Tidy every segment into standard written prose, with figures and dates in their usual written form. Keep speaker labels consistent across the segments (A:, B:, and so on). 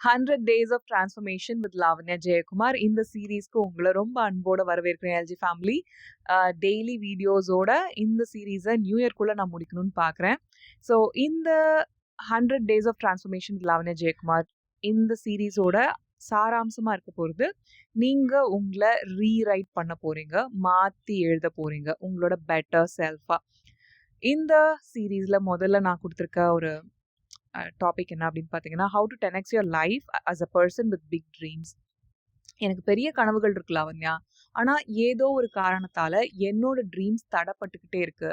A: 100 Days of Transformation with Lavanya Jayakumar. இந்த சீரீஸ்க்கு உங்களை ரொம்ப அன்போட வரவேற்கிறேன் எல்ஜி ஃபேமிலி. டெய்லி வீடியோஸோட இந்த சீரீஸை நியூ இயர்க்குள்ளே நான் முடிக்கணும்னு பார்க்குறேன். ஸோ இந்த 100 Days of Transformation with Lavanya Jayakumar இந்த சீரீஸோட சாராம்சமாக இருக்க போகிறது, நீங்கள் உங்களை ரீரைட் பண்ண போகிறீங்க, மாற்றி எழுத போகிறீங்க உங்களோட பெட்டர் செல்ஃபாக. இந்த சீரீஸில் முதல்ல நான் கொடுத்துருக்க ஒரு டாபிக் என்ன அப்படின்னு பார்த்தீங்கன்னா, how to 10x your life as a person with big dreams. எனக்கு பெரிய கனவுகள் இருக்கு லாவண்யா, ஆனால் ஏதோ ஒரு காரணத்தால் என்னோட ட்ரீம்ஸ் தடைப்பட்டுக்கிட்டே இருக்கு.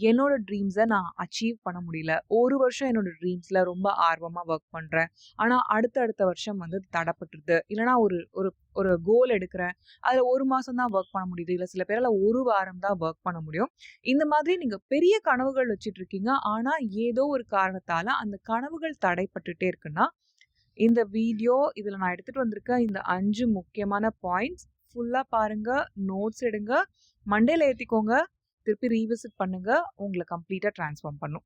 A: என்னோட ட்ரீம்ஸை நான் அச்சீவ் பண்ண முடியல. ஒரு வருஷம் என்னோட ட்ரீம்ஸில் ரொம்ப ஆர்வமாக ஒர்க் பண்ணுறேன், ஆனால் அடுத்த வருஷம் வந்து தடைப்பட்டுருது. இல்லைனா ஒரு ஒரு ஒரு கோல் எடுக்கிறேன், அதில் ஒரு மாதம் தான் ஒர்க் பண்ண முடியுது, இல்லை சில பேரால் ஒரு வாரம் தான் ஒர்க் பண்ண முடியும். இந்த மாதிரி நீங்கள் பெரிய கனவுகள் வச்சுட்டு இருக்கீங்க, ஆனால் ஏதோ ஒரு காரணத்தால் அந்த கனவுகள் தடைப்பட்டுட்டே இருக்குன்னா, இந்த வீடியோ இதில் நான் எடுத்துகிட்டு வந்திருக்கேன் இந்த 5 முக்கியமான பாயிண்ட்ஸ் ஃபுல்லாக பாருங்கள், நோட்ஸ் எடுங்க, மண்டேல ஏற்றிக்கோங்க, திருப்பி ரீவிசிட் பண்ணுங்க, உங்களை கம்ப்ளீட்டாக ட்ரான்ஸ்ஃபார்ம் பண்ணும்.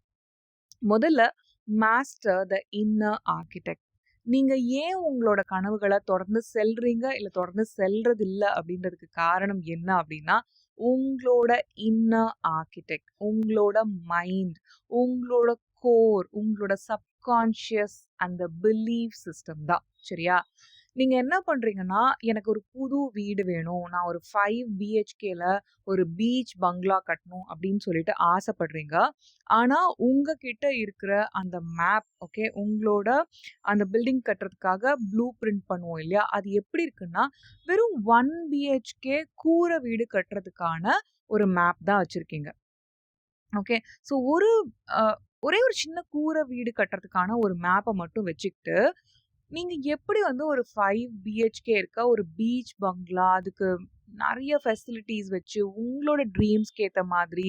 A: முதல்ல, மாஸ்டர் த இன்னர் ஆர்கிடெக்ட். நீங்கள் ஏன் உங்களோட கனவுகளை தொடர்ந்து செல்றீங்க இல்லை தொடர்ந்து செல்றது இல்லை அப்படின்றதுக்கு காரணம் என்ன அப்படின்னா, உங்களோட இன்னர் ஆர்கிடெக்ட், உங்களோட மைண்ட், உங்களோட கோர், உங்களோட சப்கான்ஷியஸ் அந்த பிலீஃப் சிஸ்டம் தான். சரியா? நீங்கள் என்ன பண்ணுறீங்கன்னா, எனக்கு ஒரு புது வீடு வேணும், நான் ஒரு 5 BHKல ஒரு பீச் பங்களா கட்டணும் அப்படின்னு சொல்லிட்டு ஆசைப்படுறீங்க. ஆனால் உங்ககிட்ட இருக்கிற அந்த மேப், ஓகே, உங்களோட அந்த பில்டிங் கட்டுறதுக்காக ப்ளூ பிரிண்ட் பண்ணுவோம் இல்லையா, அது எப்படி இருக்குன்னா வெறும் 1 BHK கூரை வீடு கட்டுறதுக்கான ஒரு மேப் தான் வச்சுருக்கீங்க. ஓகே, ஸோ ஒரே ஒரு சின்ன கூரை வீடு கட்டுறதுக்கான ஒரு மேப்பை மட்டும் வச்சுக்கிட்டு நீங்கள் எப்படி வந்து ஒரு 5 BHK இருக்க ஒரு பீச் பங்களா, அதுக்கு நிறைய ஃபெசிலிட்டிஸ் வச்சு உங்களோட ட்ரீம்ஸ்க்கு ஏற்ற மாதிரி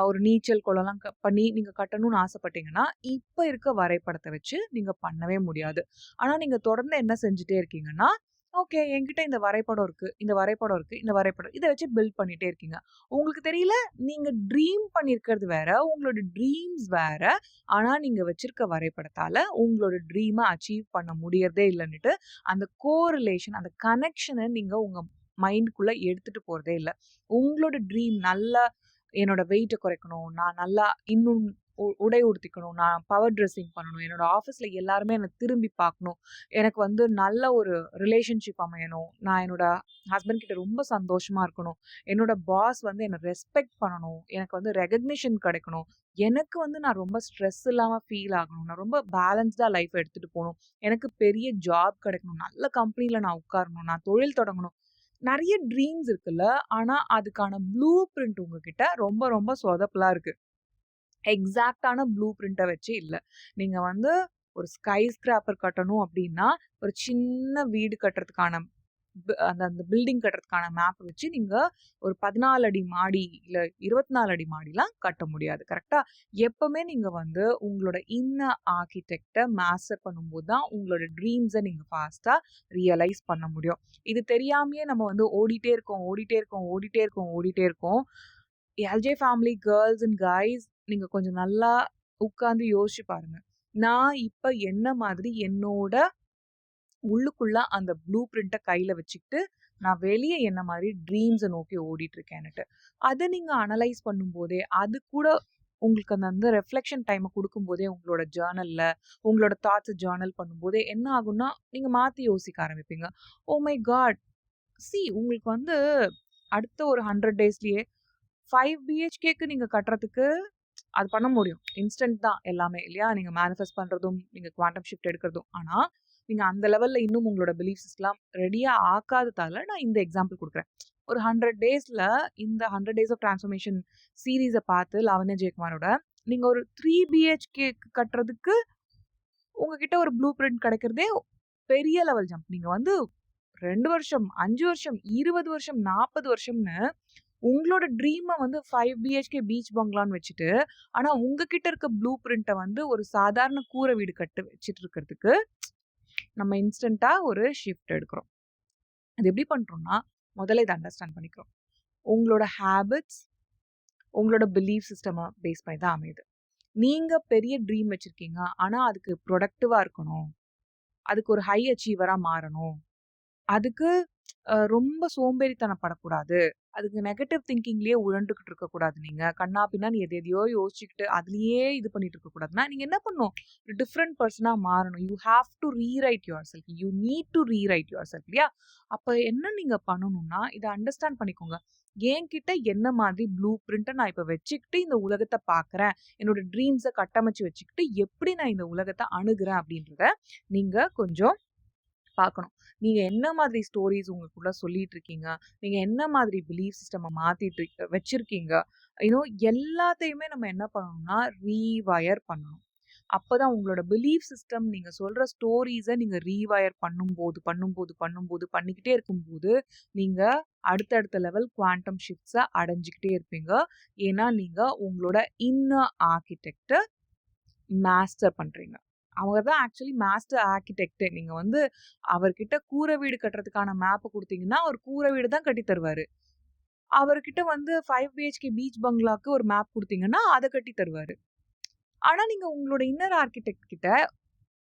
A: ஒரு நீச்சல் குளம்லாம் பண்ணி நீங்கள் கட்டணும்னு ஆசைப்பட்டீங்கன்னா, இப்போ இருக்க வரைபடத்தை வச்சு நீங்கள் பண்ணவே முடியாது. ஆனால் நீங்கள் தொடர்ந்து என்ன செஞ்சுட்டே இருக்கீங்கன்னா, ஓகே, என்கிட்ட இந்த வரைபடம் இருக்குது, இந்த வரைபடம் இருக்குது, இந்த வரைபடம், இதை வச்சு பில்ட் பண்ணிகிட்டே இருக்கீங்க. உங்களுக்கு தெரியல, நீங்கள் ட்ரீம் பண்ணியிருக்கிறது வேற, உங்களோட ட்ரீம்ஸ் வேற. ஆனால் நீங்கள் வச்சிருக்க வரைபடத்தால் உங்களோட ட்ரீமை அச்சீவ் பண்ண முடியறதே இல்லைன்னுட்டு அந்த கோரிலேஷன், அந்த கனெக்ஷனை நீங்கள் உங்கள் மைண்டுக்குள்ளே எடுத்துகிட்டு போகிறதே இல்லை. உங்களோட ட்ரீம் நல்லா என்னோட வெயிட்டை குறைக்கணும், நான் நல்லா இன்னும் உடை உடுத்திக்கணும், நான் பவர் ட்ரெஸ்ஸிங் பண்ணணும், என்னோட ஆஃபீஸில் எல்லாருமே என்னை திரும்பி பார்க்கணும், எனக்கு வந்து நல்ல ஒரு ரிலேஷன்ஷிப் அமையணும், நான் என்னோட ஹஸ்பண்ட் கிட்ட ரொம்ப சந்தோஷமாக இருக்கணும், என்னோட பாஸ் வந்து என்னை ரெஸ்பெக்ட் பண்ணணும், எனக்கு வந்து ரெகக்னிஷன் கிடைக்கணும், எனக்கு வந்து நான் ரொம்ப ஸ்ட்ரெஸ் இல்லாமல் ஃபீல் ஆகணும், நான் ரொம்ப பேலன்ஸ்டாக லைஃப் எடுத்துகிட்டு போகணும், எனக்கு பெரிய ஜாப் கிடைக்கணும், நல்ல கம்பெனியில் நான் உட்காரணும், நான் தொழில் தொடங்கணும். நிறைய ட்ரீம்ஸ் இருக்குல்ல, ஆனால் அதுக்கான ப்ளூ பிரிண்ட் உங்ககிட்ட ரொம்ப ரொம்ப சொதப்பலாக இருக்குது. எக்ஸாக்டான ப்ளூ பிரிண்ட்டை வச்சு இல்லை. நீங்கள் வந்து ஒரு ஸ்கை ஸ்கிராப்பர் கட்டணும் அப்படின்னா, ஒரு சின்ன வீடு கட்டுறதுக்கான அந்த பில்டிங் கட்டுறதுக்கான மேப்பை வச்சு நீங்கள் ஒரு 14 அடி மாடி இல்லை 24 அடி மாடிலாம் கட்ட முடியாது. கரெக்டாக? எப்போவுமே நீங்கள் வந்து உங்களோட இன்னர் ஆர்கிடெக்டை மாஸ்டர் பண்ணும்போது தான் உங்களோட ட்ரீம்ஸை நீங்கள் ஃபாஸ்ட்டாக ரியலைஸ் பண்ண முடியும். இது தெரியாமையே நம்ம வந்து ஓடிட்டே இருக்கோம். LJ family girls and guys, நீங்கள் கொஞ்சம் நல்லா உட்காந்து யோசிச்சு பாருங்க. நான் இப்போ என்ன மாதிரி என்னோட உள்ளுக்குள்ள அந்த ப்ளூ பிரிண்ட்டை கையில் வச்சுக்கிட்டு நான் வெளியே என்ன மாதிரி ட்ரீம்ஸை நோக்கி ஓடிட்டு இருக்கேன்னுட்டு அதை நீங்கள் அனலைஸ் பண்ணும்போதே, அது கூட உங்களுக்கு அந்த ரெஃப்ளெக்ஷன் டைமை கொடுக்கும்போதே, உங்களோட ஜேர்னலில் உங்களோட தாட்ஸை ஜேர்னல் பண்ணும்போதே என்ன ஆகும்னா, நீங்கள் மாற்றி யோசிக்க ஆரம்பிப்பீங்க. ஓ மை காட், உங்களுக்கு வந்து அடுத்த ஒரு 100 டேஸ்லேயே 5 BHKக்கு நீங்கள் கட்டுறதுக்கு அது பண்ண முடியும். இன்ஸ்டன்ட் தான் எல்லாமே இல்லையா? நீங்கள் மேனிஃபெஸ்ட் பண்ணுறதும், நீங்கள் குவாண்டம் ஷிஃப்ட் எடுக்கிறதும். ஆனால் நீங்கள் அந்த லெவலில் இன்னும் உங்களோட பிலீஃப் சிஸ்டம் ரெடியாக ஆக்காததால நான் இந்த எக்ஸாம்பிள் கொடுக்குறேன். ஒரு 100 டேஸில் இந்த 100 Days ஆஃப் ட்ரான்ஸ்ஃபர்மேஷன் சீரீஸை பார்த்து லாவண்யா ஜெயக்குமாரோட நீங்கள் ஒரு 3 BHK கட்டுறதுக்கு உங்ககிட்ட ஒரு ப்ளூ பிரிண்ட் கிடைக்கிறதே பெரிய லெவல் ஜம்ப். நீங்கள் வந்து 2 வருஷம், 5 வருஷம், 20 வருஷம், 40 வருஷம்னு உங்களோட ட்ரீமை வந்து 5 BHK பீச் பங்களான்னு வச்சுட்டு, ஆனால் உங்ககிட்ட இருக்க ப்ளூ பிரிண்ட்டை வந்து ஒரு சாதாரண கூரை வீடு கட்டு வச்சுட்டு இருக்கிறதுக்கு நம்ம இன்ஸ்டண்ட்டாக ஒரு ஷிஃப்ட் எடுக்கிறோம். அது எப்படி பண்ணுறோம்னா, முதல்ல இதை அண்டர்ஸ்டாண்ட் பண்ணிக்கிறோம். உங்களோட ஹேபிட்ஸ், உங்களோட பிலீஃப் சிஸ்டமை பேஸ் பண்ணி தான் அமையுது. நீங்கள் பெரிய ட்ரீம் வச்சுருக்கீங்க, ஆனால் அதுக்கு ப்ரொடக்டிவாக இருக்கணும், அதுக்கு ஒரு ஹை அச்சீவரா மாறணும். அதுக்கு ரொம்ப சோம்பேறித்தனப்படக்கூடாது. அதுக்கு நெகட்டிவ் திங்கிங்லயே உழண்டுகிட்டு இருக்கக்கூடாது நீங்க. கன்னா பின்னான்னு எது எதையோ யோசிச்சுக்கிட்டு, அதுலயே இது பண்ணிட்டு இருக்கக்கூடாதுன்னா, நீங்க என்ன பண்ணணும்? ஒரு டிஃபரண்ட் பெர்சனா மாறணும். You have to rewrite yourself. You need to rewrite yourself இல்லையா? அப்ப என்ன நீங்க பண்ணணும்னா, இத அண்டர்ஸ்டாண்ட் பண்ணிக்கோங்க. என்கிட்ட என்ன மாதிரி ப்ளூ பிரிண்ட்ட நான் இப்ப வச்சுக்கிட்டு இந்த உலகத்த பார்க்குறேன். என்னோட ட்ரீம்ஸ கட்டமைச்சு வச்சுக்கிட்டு, எப்படி நான் இந்த உலகத்த அணுகுறேன் அப்படின்றத நீங்க கொஞ்சம் பார்க்கணும். நீங்க என்ன மாதிரி ஸ்டோரீஸ் உங்களுக்குள்ள சொல்லிட்டு இருக்கீங்க? நீங்க என்ன மாதிரி பிலீஃப் சிஸ்டம மாத்திட்டு வச்சிருக்கீங்க? எல்லாத்தையுமே நம்ம என்ன பண்ணணும்னா, ரீவயர் பண்ணணும். அப்பதான் உங்களோட பிலீஃப் சிஸ்டம் நீங்க சொல்ற ஸ்டோரீஸ நீங்க ரீவயர் பண்ணும்போது பண்ணிக்கிட்டே இருக்கும்போது, நீங்க அடுத்தடுத்த லெவல் குவாண்டம் ஷிஃப்ட்ஸ அடைஞ்சுக்கிட்டே இருப்பீங்க. ஏன்னா, நீங்க உங்களோட இன்னர் ஆர்க்கிடெக்ட்ட மாஸ்டர் பண்றீங்க. அவர் தான் ஆக்சுவலி மாஸ்டர் ஆர்க்கிடெக்ட்டே. நீங்க வந்து அவர்கிட்ட கூரை வீடு கட்டுறதுக்கான மேப் குடுத்தீங்கன்னா, அவர் கூரை வீடு தான் கட்டி தருவாரு. அவர்கிட்ட வந்து 5 பிஹெச்கே பீச் பங்களாக்கு ஒரு மேப் குடுத்தீங்கன்னா, அத கட்டி தருவாரு. ஆனா, நீங்க உங்களோட இன்னர் ஆர்க்கிடெக்ட் கிட்ட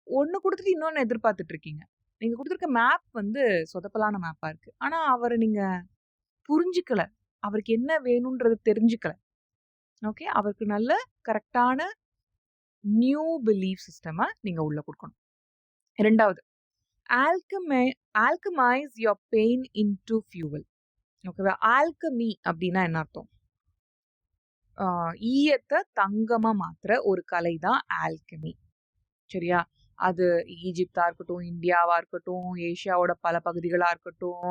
A: ஒண்ணு குடுத்துட்டு இன்னொன்னு எதிர்பார்த்துட்டு இருக்கீங்க. நீங்க குடுத்திருக்க மேப் வந்து சொதப்பலான மேப்பா இருக்கு. ஆனா, அவர நீங்க புரிஞ்சுக்கல. அவருக்கு என்ன வேணும்ன்றத தெரிஞ்சுக்கல. ஓகே. அவருக்கு நல்ல கரெக்ட்டான நியூ பிலீஃப் சிஸ்டம நீங்க உள்ள குடுக்கணும். 2வது ஆல்கமை ஆல்கமைஸ் யுவர் பெயின் இன்டு ஃபியூவல். ஓகேவா? ஆல்கமி அப்படின்னா என்ன அர்த்தம்? ஈயத்த தங்கமா மாத்துற ஒரு கலை தான் ஆல்கமி. சரியா? அது ஈஜிப்தா இருக்கட்டும், இந்தியாவா இருக்கட்டும், ஏசியாவோட பல பகுதிகளா இருக்கட்டும்,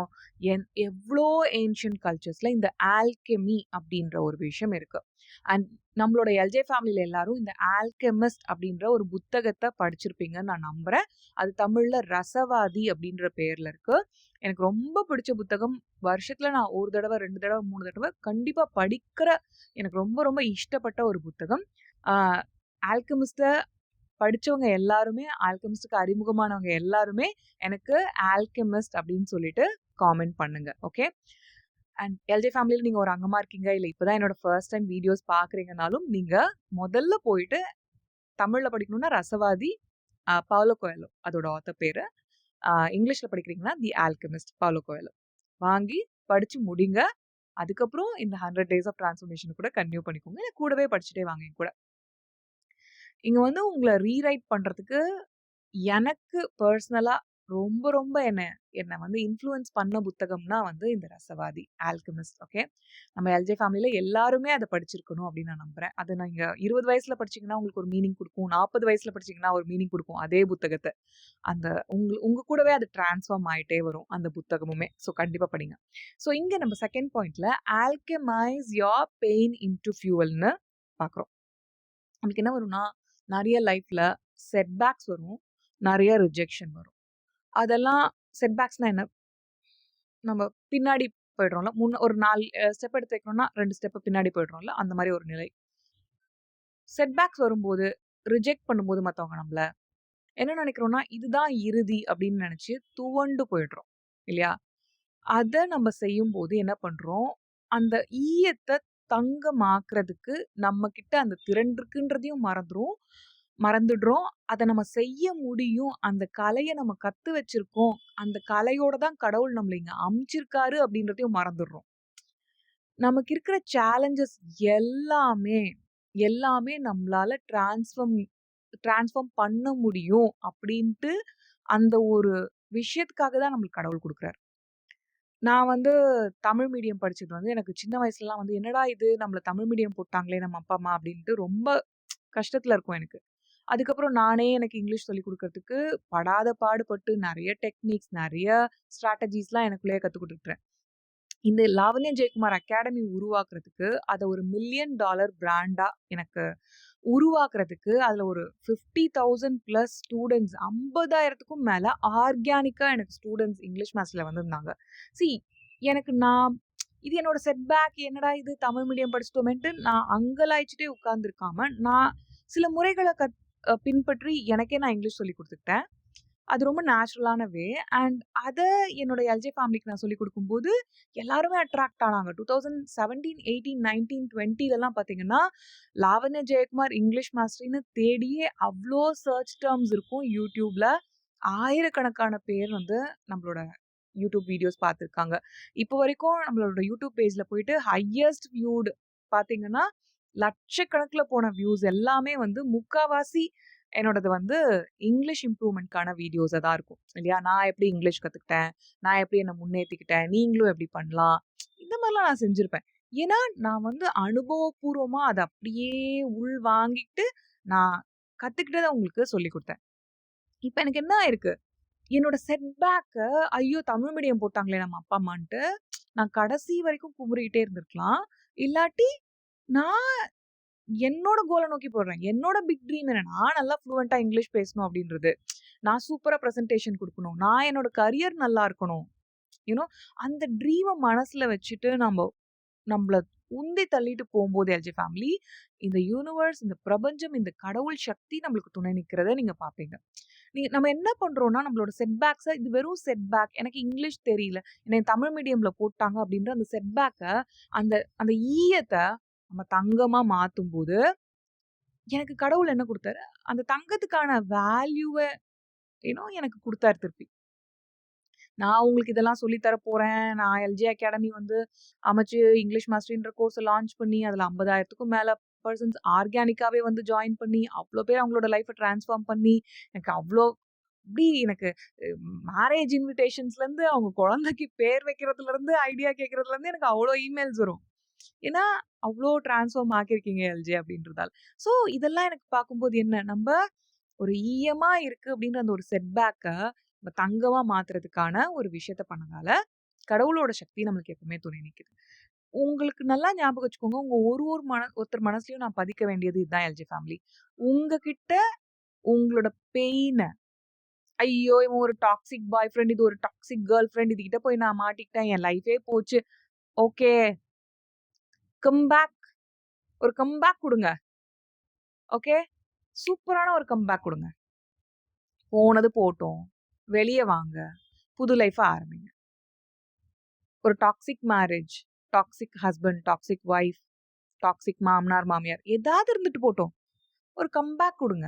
A: எவ்ளோ ஏன்ஷியன்ட் கல்ச்சர்ஸ்ல இந்த ஆல்கெமி அப்படின்ற ஒரு விஷயம் இருக்கு. அண்ட் நம்மளோட எல்ஜே ஃபேமிலில எல்லாரும் இந்த ஆல்கெமிஸ்ட் அப்படின்ற ஒரு புத்தகத்த படிச்சிருப்பீங்கன்னு நான் நம்புறேன். அது தமிழ்ல ரசவாதி அப்படின்ற பேர்ல இருக்கு. எனக்கு ரொம்ப பிடிச்ச புத்தகம். வருஷத்துல நான் 1 தடவ, 2 தடவ, 3 தடவ கண்டிப்பா படிக்கிற எனக்கு ரொம்ப ரொம்ப இஷ்டப்பட்ட ஒரு புத்தகம். ஆ ஆல்கெமிஸ்ட்ட படிச்சவங்க எல்லாருமே, ஆல்கெமிஸ்ட்க்கு அறிமுகமானவங்க எல்லாருமே எனக்கு ஆல்கெமிஸ்ட் அப்படின்னு சொல்லிட்டு காமெண்ட் பண்ணுங்க. ஓகே. அண்ட் எல்ஜே ஃபேமிலில நீங்க ஒரு அங்கமா இருக்கீங்க, இல்ல இப்பதான் என்னோட ஃபர்ஸ்ட் டைம் வீடியோஸ் பார்க்குறீங்கனாலும், நீங்க முதல்ல போயிட்டு தமிழ்ல படிக்கணும்னா ரசவாதி, பவுலோ கோயெல்ஹோ அதோட ஆத்தர் பேரு. இங்கிலீஷ்ல படிக்கிறீங்கன்னா தி ஆல்கெமிஸ்ட் பவுலோ கோயெல்ஹோ. வாங்கி படிச்சு முடிங்க. அதுக்கப்புறம் இந்த 100 டேஸ் ஆஃப் டிரான்ஸ்ஃபர்மேஷன் கூட கன்டின்யூ பண்ணிக்கோங்க. கூடவே படிச்சுட்டே வாங்க என் கூட. இங்க வந்து உங்கள ரீரைட் பண்றதுக்கு எனக்கு பர்சனலா ரொம்ப ரொம்ப என்ன வந்து இன்ஃப்ளூயன்ஸ் பண்ண புத்தகம்னா வந்து இந்த ரசவாதி, ஆல்கெமிஸ்ட். ஓகே. நம்ம எல்ஜே ஃபேமிலில எல்லாருமே அத படிச்சிருக்கணும் அப்படின்னு நான் நம்புறேன். அது நீங்க 20 வயசுல படிச்சீங்கன்னா உங்களுக்கு ஒரு மீனிங் குடுக்கும். 40 வயசுல படிச்சீங்கன்னா ஒரு மீனிங் குடுக்கும். அதே புத்தகத்த. அந்த உங்க கூடவே அது டிரான்ஸ்ஃபார்ம் ஆயிட்டே வரும் அந்த புத்தகமுமே. ஸோ கண்டிப்பா படிங்க. ஸோ இங்க நம்ம செகண்ட் பாயிண்ட்ல ஆல்கெமைஸ் யுவர் பெயின் இன்டு ஃபியூவல்னு பார்க்குறோம். நமக்கு என்ன வரும்னா, நெறைய லைஃப்ல செட்பேக்ஸ் வரும். நெறைய ரிஜெக்ஷன் வரும். அதெல்லாம் செட்பேக்ஸ்னா என்ன? நம்ம பின்னாடி போயிடுறோம்ல. ஒரு 4 ஸ்டெப் எடுத்து வைக்கணும்னா 2 ஸ்டெப் பின்னாடி போயிடுறோம்ல. அந்த மாரி ஒரு நிலை. செட்பேக்ஸ் வரும்போது, ரிஜெக்ட் பண்ணும்போது மத்தவங்க நம்மள என்ன நெனைக்கிறோம்னா, இதுதான் இறுதி அப்படின்னு நெனைச்சு துவண்டு போயிடுறோம். இல்லையா? அத நம்ம செய்யும்போது என்ன பண்றோம்? அந்த ஈயத்த தங்கமாக்குறதுக்கு நம்ம கிட்ட அந்த திறன் இருக்குன்றதையும் மறந்துடுறோம். அத நம்ம செய்ய முடியும். அந்த கலைய நம்ம கத்து வச்சிருக்கோம். அந்த கலையோட தான் கடவுள் நம்மள இங்க அனுப்பிச்சிருக்காரு அப்படின்றதையும் மறந்துடுறோம். நமக்கு இருக்கிற சேலஞ்சஸ் எல்லாமே எல்லாமே நம்மளால டிரான்ஸ்ஃபார்ம் பண்ண முடியும் அப்படின்ட்டு அந்த ஒரு விஷயத்துக்காக தான் நம்மளுக்கு கடவுள் குடுக்குறாரு. நான் வந்து தமிழ் மீடியம் படிச்சது வந்து எனக்கு சின்ன வயசுலலாம் வந்து என்னடா இது நம்மள தமிழ் மீடியம் போட்டாங்களே நம்ம அப்பா, அம்மா அப்படின்ட்டு ரொம்ப கஷ்டத்துல இருக்கும் எனக்கு. அதுக்கப்புறம் நானே எனக்கு இங்கிலீஷ் சொல்லிக் குடுக்கறதுக்கு படாத பாடுபட்டு நெறைய டெக்னிக்ஸ், நெறைய ஸ்ட்ராட்டஜிஸ்லாம் எனக்குள்ளேயே கத்துக்கிட்டுருக்கிறேன். இந்த லாவண்யா ஜெயக்குமார் அகாடமி உருவாக்குறதுக்கு, அத ஒரு $1 மில்லியன் பிராண்டா எனக்கு உருவாக்குறதுக்கு, அதுல ஒரு 50,000 பிளஸ் ஸ்டூடண்ட்ஸ் 50,000க்கும் மேல ஆர்கானிக்கா எனக்கு ஸ்டூடண்ட்ஸ் இங்கிலீஷ் மேத்ஸ்ல வந்திருந்தாங்க. சி எனக்கு இது என்னோட செட்பேக் என்னடா இது தமிழ் மீடியம் படிச்சுட்டோமேன்ட்டு நான் அங்கலாய்ச்சுட்டே உட்கார்ந்துருக்காம, நான் சில முறைகள பின்பற்றி எனக்கே நான் இங்கிலீஷ் சொல்லிக் குடுத்துக்கிட்டேன். அது ரொம்ப நேச்சுரலான வே. அண்ட் அத என்னோட எல்ஜே ஃபேமிலிக்கு நான் சொல்லிக் குடுக்கும்போது, எல்லாருமே அட்ராக்ட் ஆனாங்க. 2017, 18, 19, 20லலாம் பார்த்தீங்கன்னா, லாவண்யா ஜெயக்குமார் இங்கிலீஷ் மாஸ்டர்ன்னு தேடியே அவ்ளோ சர்ச் டெர்ம்ஸ் இருக்கும் YouTubeல. ஆயிரக்கணக்கான பேர் வந்து நம்மளோட யூடியூப் வீடியோஸ் பார்த்துருக்காங்க. இப்போ வரைக்கும் நம்மளோட யூடியூப் பேஜ்ல போயிட்டு ஹையஸ்ட் வியூடு பார்த்தீங்கன்னா, லட்சக்கணக்குல போன வியூஸ் எல்லாமே வந்து முக்காவாசி என்னோடது வந்து இங்கிலீஷ் இம்ப்ரூவ்மெண்ட்க்கான வீடியோஸா தான் இருக்கும். இல்லையா? நான் எப்படி இங்கிலீஷ் கத்துக்கிட்டேன்? நான் எப்படி என்ன முன்னேத்திக்கிட்டேன்? நீங்களும் எப்படி பண்ணலாம்? இந்த மாரிலாம் நான் செஞ்சிருப்பேன். ஏன்னா, நான் வந்து அனுபவபூர்வமா அத அப்படியே உள் வாங்கிட்டு, நான் கத்துக்கிட்டத உங்களுக்கு சொல்லிக் குடுத்தேன். இப்ப எனக்கு என்ன ஆயிருக்கு? என்னோட செட்பேக்க ஐயோ! தமிழ் மீடியம் போட்டாங்களே நம்ம அப்பா, அம்மான்ட்டு, நான் கடைசி வரைக்கும் குமுறிட்டே இருந்திருக்கலாம். இல்லாட்டி, நான் என்னோட கோல நோக்கி போறேன். என்னோட பிக் ட்ரீம் என்ன? நான் நல்லா ஃப்ளூவன்ட்டா இங்கிலீஷ் பேசணும் அப்படின்றது. நான் சூப்பரா பிரசன்டேஷன் குடுக்கணும். நான் என்னோட கரியர் நல்லா இருக்கணும். யூ நோ அந்த ட்ரீம மனசுல வச்சுட்டு நம்பள உந்தி தள்ளிட்டு போம்போது எல்ஜி ஃபேமிலி, இந்த யூனிவர்ஸ், இந்த பிரபஞ்சம், இந்த கடவுள் சக்தி நம்மளுக்கு துணை நிக்கிறத நீங்க பார்ப்பீங்க. நம்ம என்ன பண்றோம்னா, நம்மளோட செட்பேக்ஸ இது வெறும் செட்பேக். எனக்கு இங்கிலீஷ் தெரியல. என்னைய தமிழ் மீடியம்ல போட்டாங்க அப்படின்ற அந்த செட்பேக்க, அந்த அந்த ஈயத்த நம்ம தங்கமா மாத்தும்போது, எனக்கு கடவுள் என்ன குடுத்தாரு? அந்த தங்கத்துக்கான வேல்யூவ எனக்கு குடுத்தாரு திருப்பி. நான் உங்களுக்கு இதெல்லாம் சொல்லி தர போறேன். நான் எல்ஜி அகாடமி வந்து அமைச்சு இங்கிலீஷ் மாஸ்டரின்ற கோர்ஸ லான்ச் பண்ணி, அதுல 50,000க்கும் மேல பெர்சன்ஸ் ஆர்கானிக்காவே வந்து ஜாயின் பண்ணி, அவ்ளோ பேர் அவங்களோட லைஃப ட்ரான்ஸ்ஃபார்ம் பண்ணி, எனக்கு அவ்ளோ எனக்கு மேரேஜ் இன்விடேஷன்ஸ்லேருந்து, அவங்க குழந்தைக்கு பேர் வைக்கிறதுலருந்து, ஐடியா கேட்கறதுலருந்து எனக்கு அவ்ளோ இமெயில்ஸ் வரும். ஏன்னா, அவ்ளோ ட்ரான்ஸ்ஃபார்ம் ஆக்கியிருக்கீங்க எல்ஜி அப்படின்றதால. ஸோ இதெல்லாம் எனக்கு பார்க்கும்போது என்ன, நம்ப ஒரு ஈயமா இருக்கு அப்படின்ற அந்த ஒரு செட்பேக்க நம்ம தங்கமா மாத்துறதுக்கான ஒரு விஷயத்த பண்ணனால, கடவுளோட சக்தி நம்மளுக்கு எப்பவுமே துணை நிக்குது. உங்களுக்கு நல்லா ஞாபகம் வச்சுக்கோங்க. உங்க ஒரு ஒரு ஒருத்தர் மனசுலயும் நான் பதிக்க வேண்டியது இதுதான் எல்ஜி ஃபேமிலி. உங்ககிட்ட உங்களோட பெயின, ஐயோ! இவன் ஒரு டாக்ஸிக் பாய் ஃப்ரெண்ட், இது ஒரு டாக்ஸிக் கேர்ள் ஃப்ரெண்ட், இதுகிட்ட போய் நான் மாட்டிக்கிட்டேன். என் லைஃபே போச்சு. ஓகே. Come back. ஒரு கம்பேக் குடுங்க. ஓகே. சூப்பரான ஒரு கம்பேக் குடுங்க. போனது போட்டும். வெளிய வாங்க. புது லைஃப ஆரம்பிங்க. ஒரு toxic marriage, toxic husband, toxic wife, toxic மாமனார், மாமியார் ஏதாவது இருந்துட்டு போட்டும். ஒரு கம்பேக் குடுங்க.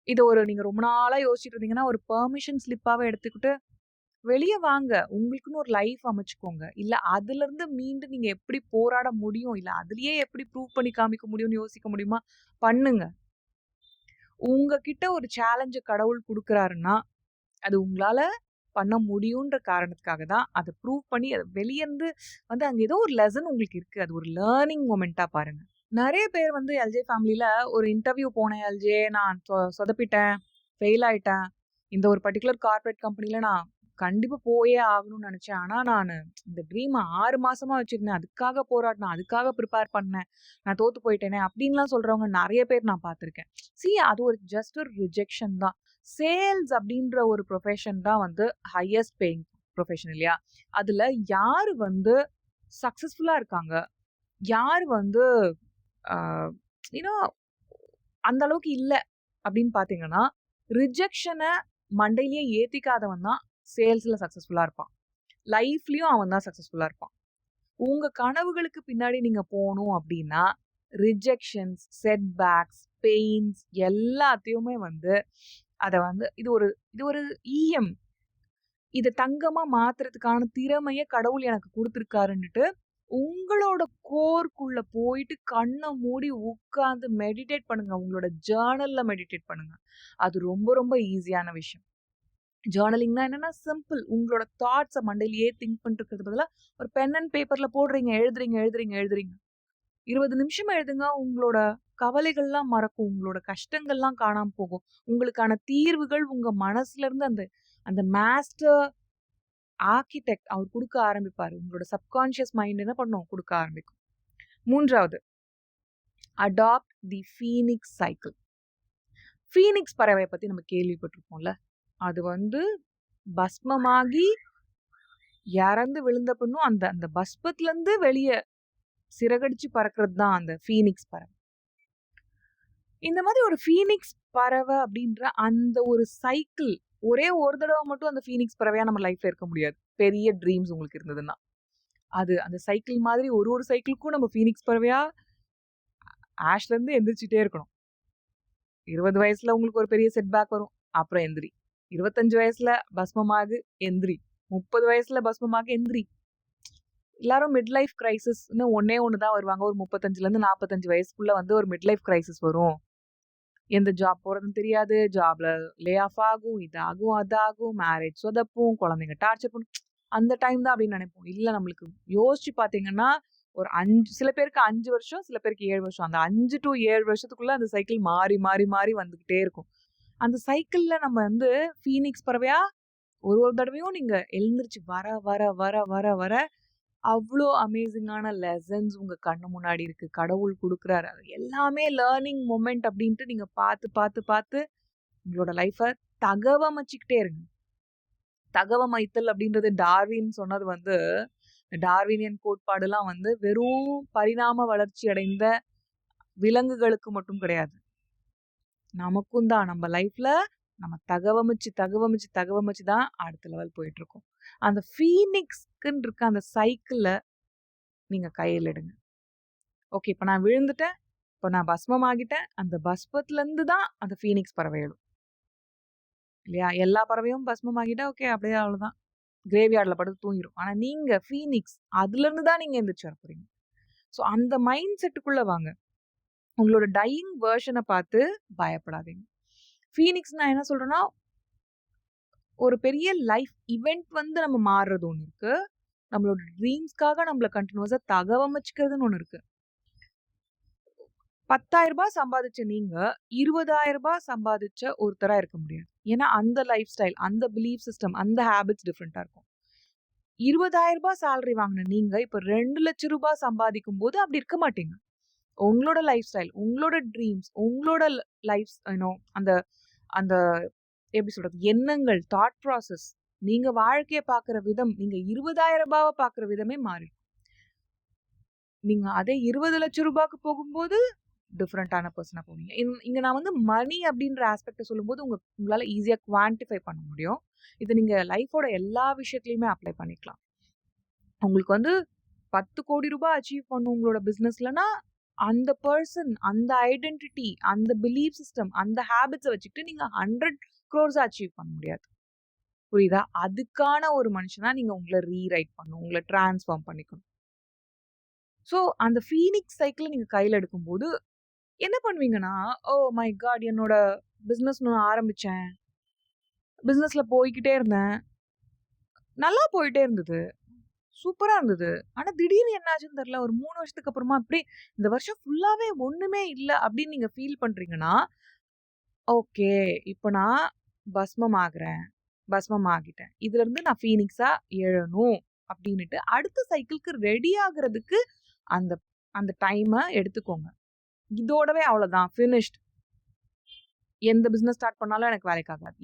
A: இத நீங்க ரொம்ப நாளா யோசிச்சுட்டு இருந்தீங்கன்னா, ஒரு பெர்மிஷன் ஸ்லிப்பாவே எடுத்துக்கிட்டு வெளிய வாங்க. உங்களுக்குன்னு ஒரு லைஃப் அமைச்சுக்கோங்க. இல்ல அதுலருந்து மீண்டு நீங்க எப்படி போராட முடியும்? இல்ல அதிலேயே எப்படி ப்ரூவ் பண்ணி காமிக்க முடியும்னு யோசிக்க முடியுமா? பண்ணுங்க. உங்ககிட்ட ஒரு சேலஞ்ச கடவுள் குடுக்குறாருன்னா, அது உங்களால பண்ண முடியுன்ற காரணத்துக்காக தான் அத ப்ரூவ் பண்ணி அத வெளியருந்து வந்து அங்க ஏதோ ஒரு லெசன் உங்களுக்கு இருக்கு. அது ஒரு லேர்னிங் மொமெண்ட்டா பாருங்க. நெறைய பேர் வந்து எல்ஜே ஃபேமிலில ஒரு இன்டர்வியூ போனேன் எல்ஜே. நான் சொதப்பிட்டேன். ஃபெயில் ஆயிட்டேன். இந்த ஒரு பர்ட்டிகுலர் கார்ப்பரேட் கம்பெனில நான் கண்டிப்பா போயே ஆகணும்னு நெனச்சேன். ஆனா நானு இந்த ட்ரீம 6 மாசமா வச்சிருந்தேன். அதுக்காக போராடினேன். அதுக்காக ப்ரிப்பேர் பண்ணேன். நான் தோத்து போயிட்டேனே! அப்டின்லாம் சொல்றவங்க நெறைய பேர் நான் பார்த்துருக்கேன். அது ஒரு ஜஸ்ட் ஒரு ரிஜெக்ஷன் தான். சேல்ஸ் அப்டின்ற ஒரு ப்ரொஃபஷன் தான் வந்து ஹையஸ்ட் பேயிங் ப்ரொஃபஷன் இல்லையா? அதுல யாரு வந்து சக்சஸ்ஃபுல்லா இருக்காங்க? யாரு வந்து ஆ யூ நோ அந்த அளவுக்கு இல்ல அப்படின்னு பார்த்தீங்கன்னா, ரிஜெக்ஷன மண்டையிலேயே ஏத்திக்காதவன் தான் சேல்ஸ்ல சக்சஸ்ஃபுல்லா இருப்பான். லைஃப்லயும் அவன் தான் சக்சஸ்ஃபுல்லா இருப்பான். உங்க கனவுகளுக்கு பின்னாடி நீங்க போணும் அப்படின்னா, ரிஜெக்ஷன்ஸ், செட்பேக்ஸ், பெயின்ஸ் எல்லாத்தையுமே வந்து அத வந்து இது ஒரு ஈயம். இத தங்கமா மாத்துறதுக்கான திறமைய கடவுள் எனக்கு குடுத்துருக்காருன்னுட்டு, உங்களோட கோர்க்குள்ள போயிட்டு கண்ண மூடி உட்கார்ந்து மெடிடேட் பண்ணுங்க. உங்களோட ஜர்னல்ல மெடிடேட் பண்ணுங்க. அது ரொம்ப ரொம்ப ஈஸியான விஷயம். ஜர்னலிங்னா என்னன்னா சிம்பிள். உங்களோட தாட்ஸ மண்டையிலேயே திங்க் பண்ணிட்டு இருக்கிறதுக்கு பதிலா, ஒரு பென் அண்ட் பேப்பர்ல போடுறீங்க, எழுதுறீங்க. 20 நிமிஷம் எழுதுங்க. உங்களோட கவலைகள்லாம் மறக்கும். உங்களோட கஷ்டங்கள்லாம் காணாம போகும். உங்களுக்கான தீர்வுகள் உங்க மனசுல இருந்து அந்த அந்த மாஸ்டர் ஆர்க்கிடெக்ட் அவர் குடுக்க ஆரம்பிப்பாரு. உங்களோட சப்கான்ஷியஸ் மைண்ட் என்ன பண்ணும்? குடுக்க ஆரம்பிக்கும். 3வது அடாப்ட் தி ஃபீனிக்ஸ் சைக்கிள். ஃபீனிக்ஸ் பறவைய பத்தி நம்ம கேள்விப்பட்டிருப்போம்ல. அது வந்து பஸ்மமாகி இறந்து விழுந்த பின்னும் அந்த அந்த பஸ்பத்துலருந்து வெளிய சிறகடிச்சு பறக்கிறது தான் அந்த ஃபீனிக்ஸ் பறவை. இந்த மாதிரி ஒரு ஃபீனிக்ஸ் பறவை அப்படின்ற அந்த ஒரு சைக்கிள் ஒரே ஒரு தடவ மட்டும் அந்த ஃபீனிக்ஸ் பறவையா நம்ம லைஃப்ல இருக்க முடியாது. பெரிய ட்ரீம்ஸ் உங்களுக்கு இருந்ததுன்னா. அது அந்த சைக்கிள் மாதிரி ஒரு ஒரு சைக்கிளுக்கும் நம்ம ஃபீனிக்ஸ் பறவையா ஆஷ்லேருந்து எந்திரிச்சுட்டே இருக்கணும். 20 வயசுல உங்களுக்கு ஒரு பெரிய செட்பேக் வரும். அப்புறம் எந்திரி. 25 வயசுல பஸ்மமாகு எந்திரி, 30 வயசுல பஸ்மமாகு எந்திரி. எல்லாரும் மிட் லைஃப் கிரைசிஸ்னு ஒண்ணே ஒண்ணுதான் வருவாங்க. ஒரு 35ல இருந்து 45 வயசுக்குள்ள வந்து ஒரு மிட் லைஃப் கிரைசிஸ் வரும். எந்த ஜாப் போறதுன்னு தெரியாது, ஜாப்ல லே ஆஃப் ஆகும், இதாகும், அதாகும், மேரேஜ் சொதப்பும், குழந்தைங்க டார்ச்சர் பண்ணும். அந்த டைம் தான் அப்படின்னு நினைப்போம். இல்ல நம்மளுக்கு யோசிச்சு பாத்தீங்கன்னா ஒரு 5 சில பேருக்கு 5 வருஷம், சில பேருக்கு 7 வருஷம். அந்த 5 to 7 வருஷத்துக்குள்ள அந்த சைக்கிள் மாறி மாறி மாறி வந்துகிட்டே இருக்கும். அந்த சைக்கிள்ல நம்ம வந்து ஃபீனிக்ஸ் பறவையா ஒரு ஒரு தடவையும் நீங்க எழுந்திருச்சு வர வர வர வர வர அவ்வளோ அமேசிங்கான லெசன்ஸ் உங்க கண்ணு முன்னாடி இருக்கு. கடவுள் குடுக்குறாரு. அது எல்லாமே லேர்னிங் மொமெண்ட் அப்படின்ட்டு நீங்க பார்த்து பார்த்து பார்த்து உங்களோட லைஃப தகவமைச்சுக்கிட்டே இருங்க. தகவமைத்தல் அப்படின்றது டார்வின் சொன்னது வந்து டார்வினியன் கோட்பாடுலாம் வந்து வெறும் பரிணாம வளர்ச்சி அடைந்த விலங்குகளுக்கு மட்டும் கிடையாது. நமக்கும் தான் நம்ம லைஃப்ல நம்ம தகவமைச்சு தகவமைச்சு தகவமைச்சு தான் அடுத்த லெவல் போயிட்டு இருக்கோம். அந்த ஃபீனிக்ஸ்க்குன்னு இருக்க அந்த சைக்கிள நீங்க கையில் எடுங்க. ஓகே, இப்ப நான் விழுந்துட்டேன். இப்ப நான் பஸ்மம் ஆகிட்டேன். அந்த பஸ்மத்துல இருந்து தான் அந்த ஃபீனிக்ஸ் பறவை எழும். இல்லையா? எல்லா பறவையும் பஸ்மம் ஆகிட்டா ஓகே அப்படியே அவ்வளவுதான். கிரேவ்யார்ட்ல படுத்து தூங்கிரும். ஆனா நீங்க ஃபீனிக்ஸ் அதுல இருந்து தான் நீங்க எந்திரிச்சு வர போறீங்க. ஸோ அந்த மைண்ட் செட்டுக்குள்ள வாங்க. உங்களோட டையிங் வெர்ஷன பார்த்து பயப்படாதீங்க. ஃபீனிக்ஸ் நான் என்ன சொல்றேன்னா, ஒரு பெரிய லைஃப் இவெண்ட் வந்து நம்ம மாறுறது ஒண்ணு இருக்கு. நம்மளோட ட்ரீம்ஸ்க்காக நம்மள கன்டினியூஸா தகவமைச்சுக்கிறதுன்னு ஒண்ணு இருக்கு. ரூ. 10,000 சம்பாதிச்ச நீங்க, ரூ. 20,000 சம்பாதிச்ச ஒருத்தரா இருக்க முடியாது. ஏன்னா அந்த லைஃப் ஸ்டைல், அந்த பிலீஃப் சிஸ்டம், அந்த ஹேபிட்ஸ் டிஃபரெண்டா இருக்கும். ரூ. 20,000 சேலரி வாங்குன நீங்க, இப்ப ரூ. 2,00,000 சம்பாதிக்கும்போது அப்படி இருக்க மாட்டீங்க. உங்களோட லைஃப் ஸ்டைல், உங்களோட ட்ரீம்ஸ், உங்களோட லைஃப் அந்த அந்த எப்படி சொல்றது? எண்ணங்கள், தாட் ப்ராசஸ், நீங்க வாழ்க்கைய பார்க்குற விதம், நீங்க ரூ. 20,000 பார்க்குற விதமே மாறிடும். நீங்க அதே ரூ. 20,00,000 போகும்போது டிஃபரெண்டான பெர்சனா போவீங்க. இங்க நான் வந்து மணி அப்படின்ற ஆஸ்பெக்ட்ட சொல்லும்போது உங்களால ஈஸியா குவான்டிஃபை பண்ண முடியும். இத நீங்க லைஃபோட எல்லா விஷயத்துலயுமே அப்ளை பண்ணிக்கலாம். உங்களுக்கு வந்து ரூ. 10,00,00,000 அச்சீவ் பண்ணும் உங்களோட பிசினஸ்லனா, அந்த பெர்சன், அந்த ஐடென்டிட்டி, அந்த பிலீஃப் சிஸ்டம், அந்த ஹேபிட்ஸ வச்சுக்கிட்டு நீங்க 100 crores அச்சீவ் பண்ண முடியாது. புரியுதா? அதுக்கான ஒரு மனுஷனா நீங்க உங்கள ரீரைட் பண்ணணும். உங்கள டிரான்ஸ்ஃபார்ம் பண்ணிக்கணும். ஸோ அந்த ஃபீனிக்ஸ் சைக்கிள நீங்க கையில எடுக்கும்போது என்ன பண்ணுவீங்கன்னா, ஓ மை காட்! என்னோட பிசினஸ் நான் ஆரம்பிச்சேன். பிசினஸ்ல போய்க்கிட்டே இருந்தேன். நல்லா போயிட்டே இருந்தது. சூப்பரா இருந்தது. ஆனா திடீர்னு என்னாச்சுன்னு தெரியல. ஒரு 3 வருஷத்துக்கு அப்புறமா அப்படியே இந்த வருஷம் ஃபுல்லாவே ஒண்ணுமே இல்ல அப்படின்னு நீங்க ஃபீல் பண்றீங்கன்னா, ஓகே, இப்ப நான் பஸ்மம் ஆகுறேன். பஸ்மம் ஆகிட்டேன். இதுலருந்து நான் ஃபீனிக்ஸா எழணும் அப்படின்னுட்டு அடுத்த சைக்கிள்க்கு ரெடி ஆகுறதுக்கு அந்த அந்த டைம எடுத்துக்கோங்க. இதோடவே அவ்வளோதான் ஃபினிஷ்ட். எந்த பிசினஸ் ஸ்டார்ட் பண்ணாலும் எனக்கு வேலைக்கு ஆகாது.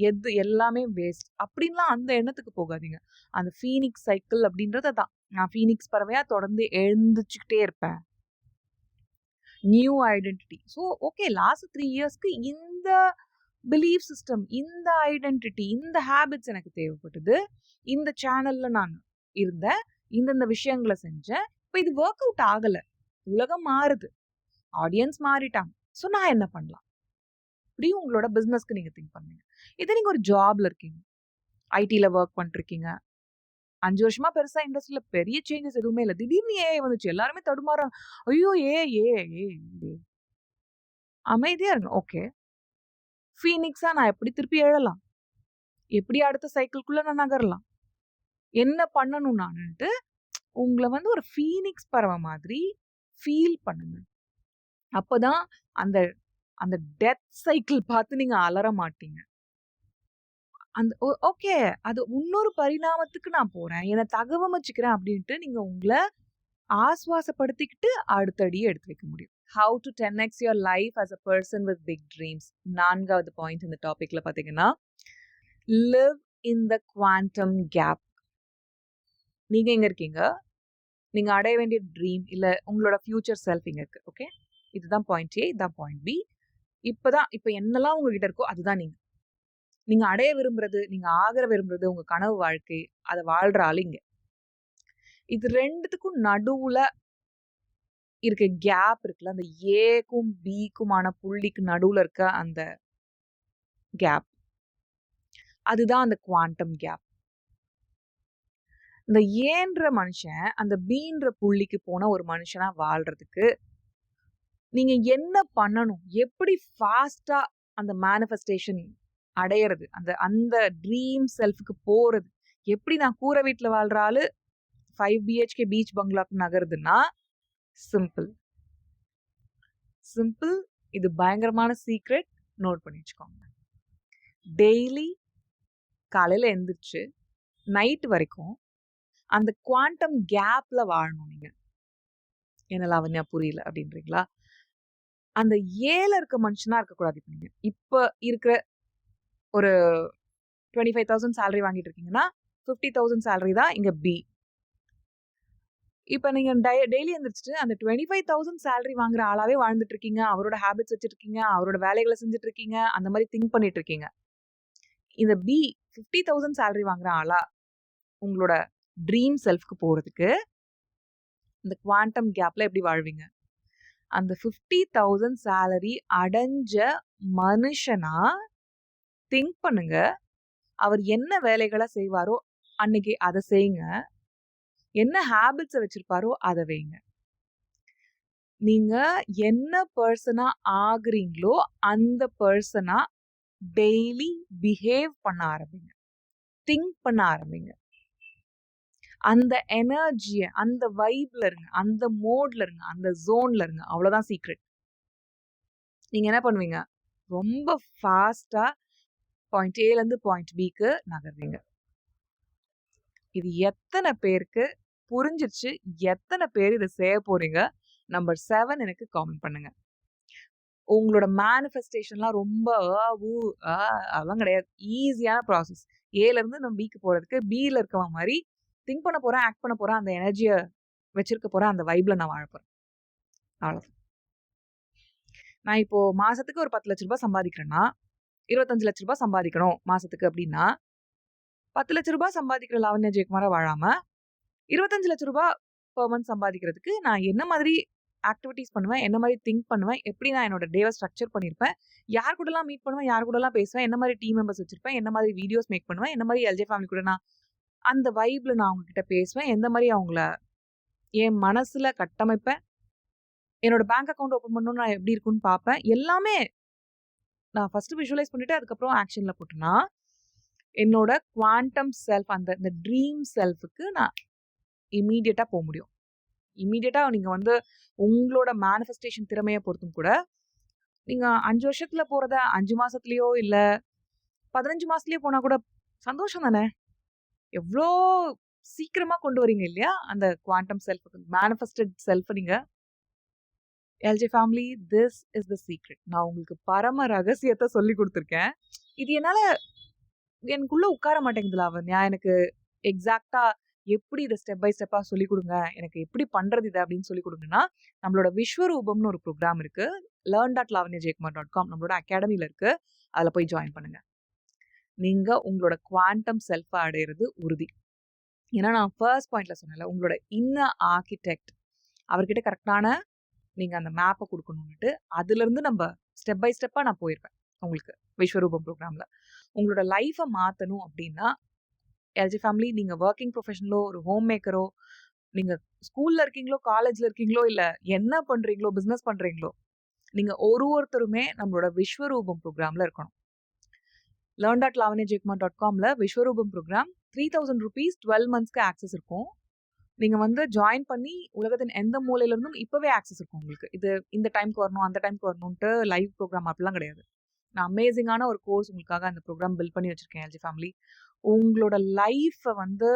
A: எல்லாமே வேஸ்ட். அப்படின்லாம் அந்த எண்ணத்துக்கு போகாதீங்க. அந்த ஃபீனிக்ஸ் சைக்கிள் அப்படின்றது அதான். நான் ஃபீனிக்ஸ் பறவையா தொடர்ந்து எழுந்துச்சுக்கிட்டே இருப்பேன். New identity. So okay, last 3 இயர்ஸ்க்கு இந்த பிலீஃப் சிஸ்டம், இந்த ஐடென்டிட்டி, இந்த ஹேபிட்ஸ் எனக்கு தேவைப்பட்டது. இந்த சேனல்ல நான் இருந்தேன். இந்தந்த விஷயங்கள செஞ்சேன். இப்ப இது வொர்க் அவுட் ஆகல. உலகம் மாறுது. ஆடியன்ஸ் மாறிட்டாங்க. ஸோ நான் என்ன பண்ணலாம்? இப்படியும் உங்களோட பிசினஸ்க்கு நீங்க திங்க் பண்ணுங்க. இதே நீங்க ஒரு ஜாப்ல இருக்கீங்க. ஐடில வொர்க் பண்ணிருக்கீங்க. 5 வருஷமா பெருசா இண்டஸ்ட்ரியில பெரிய சேஞ்சஸ் எதுவுமே இல்ல. திடீர்னு ஏஐ வந்துச்சு. எல்லாருமே தடுமாறுறாங்க. ஐயோ! ஏஐ. அமைதியா இருங்க. ஓகே. ஃபீனிக்ஸா நான் எப்படி திருப்பி எழலாம்? எப்படி அடுத்த சைக்கிள்குள்ள நான் நகரலாம்? என்ன பண்ணணும் நானுன்ட்டு உங்கள வந்து ஒரு ஃபீனிக்ஸ் பறவை மாதிரி ஃபீல் பண்ணுங்க. அப்பதான் அந்த அந்த டெத் சைக்கிள் பார்த்து நீங்க அலற மாட்டீங்க. அந்த ஓகே, அது இன்னொரு பரிணாமத்துக்கு நான் போறேன். என்ன தகவமைச்சுக்கிறேன் அப்படின்ட்டு நீங்க உங்கள ஆஸ்வாசப்படுத்திக்கிட்டு அடுத்த அடிய எடுத்து வைக்க முடியும். How to 10x your life as a person with big dreams. 4வது பாயிண்ட் இந்த டாபிக்ல பாத்தீங்கன்னா, live in the quantum gap. நீங்க எங்க இருக்கீங்க? நீங்க அடைய வேண்டிய ட்ரீம் இல்ல உங்களோட ஃபியூச்சர் செல்ஃப் எங்க இருக்கு? ஓகே, இதுதான் பாயிண்ட் ஏ, இதுதான் பாயிண்ட் பி. இப்ப என்னெல்லாம் உங்ககிட்ட இருக்கோ அதுதான் நீங்க. நீங்க அடைய விரும்புறது, நீங்க ஆக விரும்புறது உங்க கனவு வாழ்க்கை. அத வாழ்ற ஆளு இங்க. இது 2த்துக்கும் நடுவுல இருக்க கேப் இருக்குல்ல, அந்த ஏக்கும் பிக்குமான புள்ளிக்கு நடுவுல இருக்க அந்த கேப். அதுதான் அந்த குவாண்டம் கேப். இந்த ஏன்ற மனுஷன் அந்த பீன்ற புள்ளிக்கு போன ஒரு மனுஷனா வாழ்றதுக்கு நீங்க என்ன பண்ணணும்? எப்படி ஃபாஸ்ட்டா அந்த மேனிஃபெஸ்டேஷன் அடையறது? அந்த அந்த ட்ரீம் செல்ஃப்‌க்கு போறது? எப்படி நான் கூரை வீட்ல வாழ்ற ஆளு 5 பிஹெச்கே பீச் பங்களாக்கு நகருதுன்னா, சிம்பிள். சிம்பிள். இது பயங்கரமான சீக்ரெட். நோட் பண்ணி வச்சுக்கோங்க. டெய்லி காலையில எந்திரிச்சு, நைட் வரைக்கும் அந்த குவாண்டம் கேப்ல வாழணும் நீங்க. என்ன லாவண்யா புரியல அப்படின்றீங்களா? அந்த ஏல இருக்க மனுஷனா இருக்கக்கூடாது இப்ப நீங்க. இப்ப இருக்கிற ஒரு 25,000 சேலரி வாங்கிட்டு இருக்கீங்கன்னா, 50,000 சேலரி தான் இங்க பி. இப்ப நீங்க டெய்லி எந்திரிச்சுட்டு அந்த 25,000 சேலரி வாங்குற ஆளாவே வாழ்ந்துட்டு இருக்கீங்க. அவரோட ஹேபிட்ஸ் வச்சிருக்கீங்க. அவரோட வேலைகள செஞ்சுட்டு இருக்கீங்க. அந்த மாரி திங்க் பண்ணிட்டு இருக்கீங்க. இந்த பி 50,000 சேலரி வாங்குற ஆளா உங்களோட ட்ரீம் செல்ஃப்‌க்கு போறதுக்கு இந்த குவாண்டம் கேப்ல எப்படி வாழ்வீங்க? அந்த 50,000 சேலரி அடைஞ்ச மனுஷனா திங்க் பண்ணுங்க. அவர் என்ன வேலைகள செய்வாரோ அன்னைக்கு அத செய்யுங்க. என்ன ஹேபிட்ஸ வச்சிருப்பாரோ அத வைங்க. நீங்க என்ன பெர்சனா ஆகுறீங்களோ அந்த பெர்சனா டெய்லி பிஹேவ் பண்ண ஆரம்பிங்க. திங்க் பண்ண ஆரம்பிங்க. அந்த எனர்ஜிய, அந்த வைப்ல இருங்க. அந்த மோட்ல இருங்க. அந்த ஜோன்ல இருங்க. அவ்வளோதான் சீக்ரெட். நீங்க என்ன பண்ணுவீங்க? ரொம்ப ஃபாஸ்ட்டா பாயிண்ட் ஏலருந்து பாயிண்ட் பிக்கு நகர்வீங்க. இது எத்தன பேருக்கு புரிஞ்சிருச்சு? எத்தன பேர் இத செய்ய போறீங்க? நம்பர் 7 எனக்கு காமெண்ட் பண்ணுங்க. உங்களோட மேனிஃபெஸ்டேஷன்லாம் ரொம்ப ஊ, ஆ அதெல்லாம் கிடையாது. ஈஸியான ப்ராசஸ். ஏலருந்து நம்ம பிக்கு போறதுக்கு, பில இருக்கவன் மாரி திங்க் பண்ண போறேன், ஆக்ட் பண்ண போறேன், அந்த எனர்ஜிய வச்சிருக்க போறேன், அந்த வைப்ல நான் வாழ போறேன். அவ்வளோதான். நான் இப்போ மாசத்துக்கு ஒரு ரூ. 10,00,000 சம்பாதிக்கிறேன்னா, ரூ. 25,00,000 சம்பாதிக்கணும் மாசத்துக்கு அப்டின்னா, ரூ. 10,00,000 சம்பாதிக்கிற லாவண்யா ஜெயக்குமாரா வாழாம, ரூ. 25,00,000 பெர் மந்த் சம்பாதிக்கிறதுக்கு நான் என்ன மாதிரி ஆக்டிவிட்டீஸ் பண்ணுவேன்? என்ன மாரி திங்க் பண்ணுவேன்? எப்படி நான் என்னோட டேவ ஸ்ட்ரக்சர் பண்ணியிருப்பேன்? யார் கூடலாம் மீட் பண்ணுவேன்? யார் கூடலாம் பேசுவேன்? என்ன மாரி டீம் மெம்பர்ஸ் வச்சிருப்பேன்? என்ன மாதிரி வீடியோஸ் மேக் பண்ணுவேன்? என்ன மாரி எல்ஜே ஃபேமிலி கூட நான் அந்த வைப்ல நான் அவங்க கிட்ட பேசுவேன். எந்த மாரி அவங்கள என் மனசுல கட்டமைப்பேன். என்னோட பேங்க் அக்கவுண்ட் ஓப்பன் பண்ணணும்னு நான் எப்படி இருக்கும்னு பார்ப்பேன். எல்லாமே நான் ஃபர்ஸ்ட் விஷுவலைஸ் பண்ணிட்டு அதுக்கப்புறம் ஆக்ஷன்ல போட்டேன்னா, என்னோட குவாண்டம் செல்ஃப் அந்த ட்ரீம் செல்ஃப்‌க்கு நான் இம்மீடியட்டா முடியும். இம்மீடியட்டா நீங்க வந்து உங்களோட மேனிஃபெஸ்டேஷன் திறமைய பொறுத்தும் கூட, நீங்க 5 வருஷத்துல போறத 5 மாசத்துலயோ, இல்ல 15 மாசத்துலயோ போனா கூட சந்தோஷம் தானே! எவ்ளோ சீக்கிரமா கொண்டு வரீங்க இல்லையா? அந்த குவாண்டம் செல்ஃப்‌க்கு மேனிஃபெஸ்டட் செல்ஃப நீங்க LJ family this is the secret. நான் உங்களுக்கு பரம ரகசியத்த சொல்லிக் குடுத்துருக்கேன். இது என்னால எனக்குள்ள உட்கார மாட்டேங்குது லாவண்யா. எனக்கு எக்ஸாக்ட்டா எப்படி இத ஸ்டெப் பை ஸ்டெப்பா சொல்லிக் குடுங்க. எனக்கு எப்படி பண்றது இத அப்படின்னு சொல்லிக் குடுங்கன்னா, நம்மளோட விஸ்வரூபம்னு ஒரு ப்ரோகிராம் இருக்கு. learn.lavanyajaykumar.com நம்மளோட அகாடமில இருக்கு. அதுல போய் ஜாயின் பண்ணுங்க. நீங்க உங்களோட குவாண்டம் செல்ஃப அடையறது உறுதி. ஏன்னா நான் ஃபர்ஸ்ட் பாயிண்ட்ல சொன்னேன்ல, உங்களோட இன்னர் ஆர்க்கிடெக்ட் அவர்கிட்ட கரெக்ட்டான நீங்க அந்த மேப்ப குடுக்கணும்னுட்டு, அதுலருந்து நம்ப ஸ்டெப் பை ஸ்டெப்பா நான் போயிருவேன். உங்களுக்கு விஸ்வரூபம் ப்ரோகிராம்ல. உங்களோட லைஃப மாத்தணும் அப்டின்னா, எல்ஜே ஃபேமிலி நீங்க வொர்க்கிங் ப்ரொஃபஷனலோ, ஒரு ஹோம் மேக்கரோ, நீங்க ஸ்கூல்ல இருக்கீங்களோ, காலேஜ்ல இருக்கீங்களோ, இல்ல என்ன பண்றீங்களோ, பிசினஸ் பண்றீங்களோ, நீங்க ஒருத்தருமே நம்மளோட விஸ்வரூபம் ப்ரோகிராம்ல இருக்கணும். learn.lavanyajaykumar.comல விஸ்வரூபம் ப்ரோகிராம் ₹3,000 12 மந்த்ஸ்க்கு ஆக்சஸ் இருக்கும். நீங்க வந்து ஜாயின் பண்ணி உலகத்தின் எந்த மூலையில இருந்தும் இப்பவே ஆக்சஸ் இருக்கும் உங்களுக்கு. இது இந்த டைம்க்கு வரணும், அந்த டைம்க்கு வரணும்ன்ட்டு லைவ் ப்ரோகிராம் அப்படிலாம் கிடையாது. நான் அமேசிங்கான ஒரு கோர்ஸ் உங்களுக்காக அந்த ப்ரோகிராம் பில்ட் பண்ணி வச்சிருக்கேன் எல்ஜி ஃபேமிலி. உங்களோட லைஃப்ப வந்து